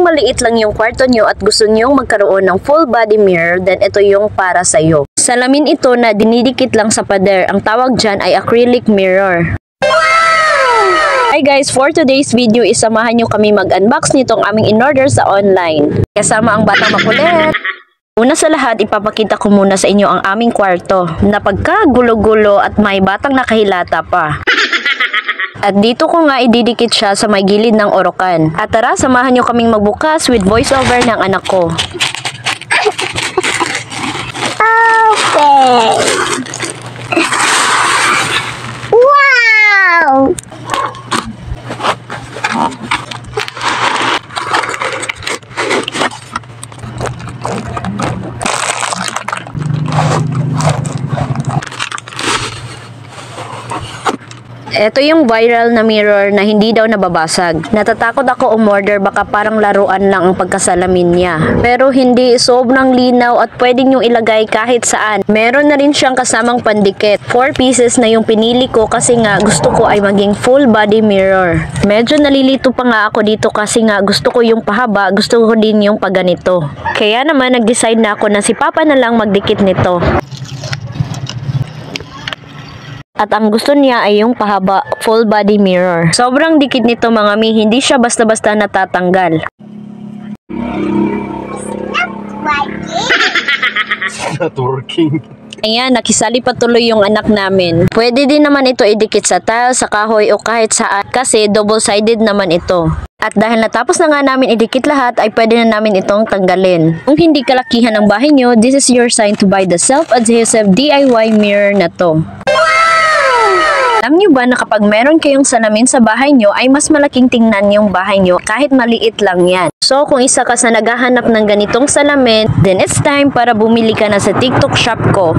maliit lang yung kwarto nyo at gusto nyo magkaroon ng full body mirror, then ito yung para sa'yo. Salamin ito na dinidikit lang sa pader. Ang tawag dyan ay acrylic mirror. Hi guys, for today's video isamahan nyo kami mag-unbox nitong aming in-order sa online. Kasama ang batang makulit. Una sa lahat, ipapakita ko muna sa inyo ang aming kwarto na pagkagulo-gulo at may batang nakahilata pa. At dito ko nga ididikit siya sa may gilid ng orokan. At tara, samahan nyo kaming magbukas with voiceover ng anak ko. Okay. Wow! Ito yung viral na mirror na hindi daw nababasag. Natatakot ako umorder, baka parang laruan lang ang pagkasalamin niya. Pero hindi, sobrang linaw at pwedeng yung ilagay kahit saan. Meron na rin siyang kasamang pandikit. 4 pieces na yung pinili ko kasi nga gusto ko ay maging full body mirror. Medyo nalilito pa nga ako dito kasi nga gusto ko yung pahaba, gusto ko din yung paganito. Kaya naman nag-decide na ako na si Papa na lang magdikit nito. At ang gusto niya ay yung pahaba, full body mirror. Sobrang dikit nito mga mi, hindi siya basta-basta natatanggal. Not working. Ayan, nakisali pa tuloy yung anak namin. Pwede din naman ito idikit sa tile, sa kahoy o kahit saan kasi double-sided naman ito. At dahil natapos na nga namin idikit lahat, ay pwede na namin itong tanggalin. Kung hindi kalakihan ng bahay nyo, this is your sign to buy the self-adhesive DIY mirror na to. Alam nyo ba na kapag meron kayong salamin sa bahay nyo ay mas malaking tingnan yung bahay nyo kahit maliit lang yan. So kung isa ka sa naghahanap ng ganitong salamin, then it's time para bumili ka na sa TikTok shop ko.